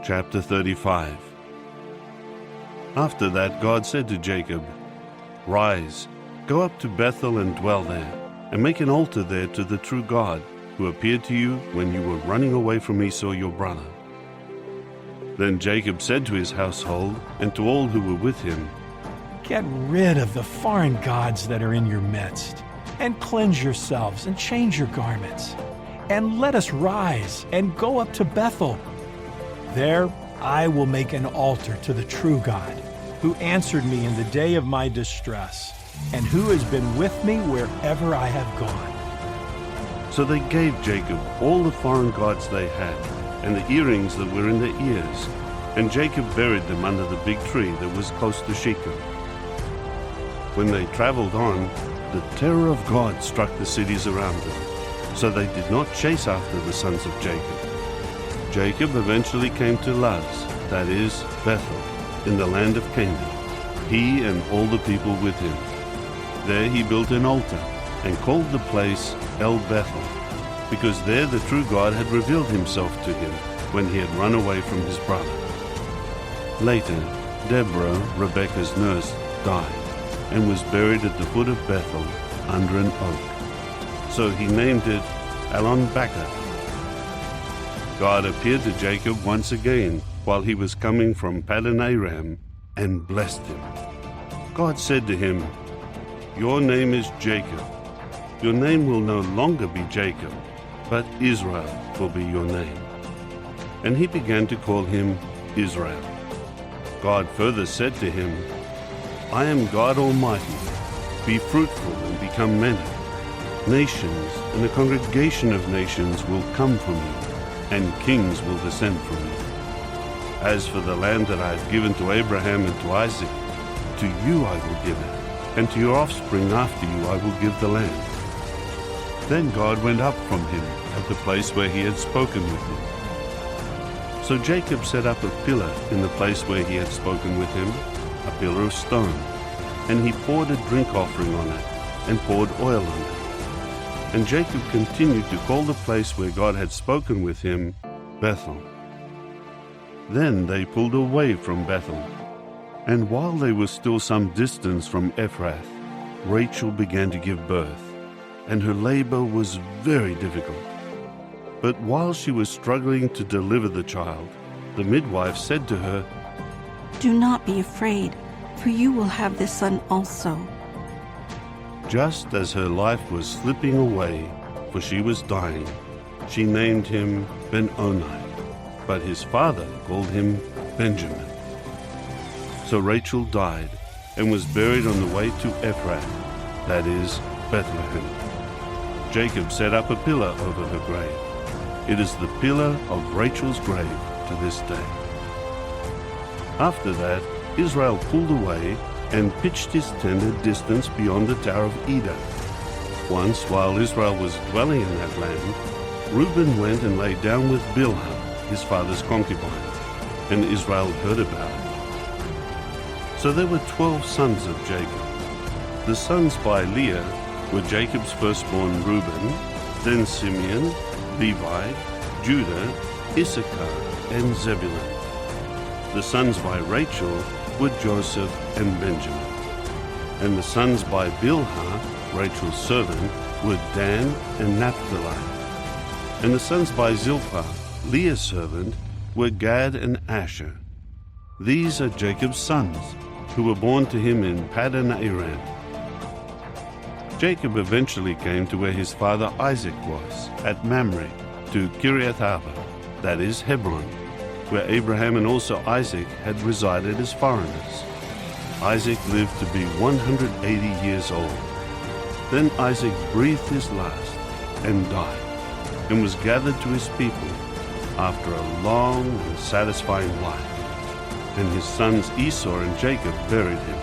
Chapter 35. After that, God said to Jacob, "Rise, go up to Bethel and dwell there, and make an altar there to the true God, who appeared to you when you were running away from Esäu your brother." Then Jacob said to his household and to all who were with him, "Get rid of the foreign gods that are in your midst, and cleanse yourselves and change your garments, and let us rise and go up to Bethel. There I will make an altar to the true God, who answered me in the day of my distress, and who has been with me wherever I have gone." So they gave Jacob all the foreign gods they had, and the earrings that were in their ears, and Jacob buried them under the big tree that was close to Sheʹchem. When they traveled on, the terror of God struck the cities around them, so they did not chase after the sons of Jacob. Jacob eventually came to Luz, that is, Bethel, in the land of Caʹnaan, he and all the people with him. There he built an altar and called the place El-bethÄl, because there the true God had revealed himself to him when he had run away from his brother. Later, Debʹo, Rebekah's nurse, died and was buried at the foot of Bethel under an oak. So he named it Alʹlon-bacʹuth. God appeared to Jacob once again while he was coming from Paddan Aram and blessed him. God said to him, "Your name is Jacob. Your name will no longer be Jacob, but Israel will be your name." And he began to call him Israel. God further said to him, "I am God Almighty. Be fruitful and become many. Nations and a congregation of nations will come from you, and kings will descend from you. As for the land that I have given to Abraham and to Isaac, to you I will give it, and to your offspring after you I will give the land." Then God went up from him at the place where he had spoken with him. So Jacob set up a pillar in the place where he had spoken with him, a pillar of stone, and he poured a drink offering on it, and poured oil on it. And Jacob continued to call the place where God had spoken with him, Bethel. Then they pulled away from Bethel, and while they were still some distance from Ephrath, Rachel began to give birth, and her labor was very difficult. But while she was struggling to deliver the child, the midwife said to her, "Do not be afraid, for you will have this son also." Just as her life was slipping away, for she was dying, she named him Ben-oni, but his father called him Benjamin. So Rachel died and was buried on the way to Ephrath, that is, Bethlehem. Jacob set up a pillar over her grave. It is the pillar of Rachel's grave to this day. After that, Israel pulled away and pitched his tent a distance beyond the Tower of Eder. Once, while Israel was dwelling in that land, Reuben went and lay down with Bilhah, his father's concubine, and Israel heard about it. So there were 12 sons of Jacob. The sons by Leah were Jacob's firstborn Reuben, then Simeon, Levi, Judah, Issachar, and Zebulun. The sons by Rachel were Joseph and Benjamin. And the sons by Bilhah, Rachel's servant, were Dan and Naphtali. And the sons by Zilpah, Leah's servant, were Gad and Asher. These are Jacob's sons, who were born to him in Paddan Aram. Jacob eventually came to where his father Isaac was, at Mamre, to Kiriath Arba, that is Hebron, where Abraham and also Isaac had resided as foreigners. Isaac lived to be 180 years old. Then Isaac breathed his last and died, and was gathered to his people after a long and satisfying life. And his sons Esau and Jacob buried him.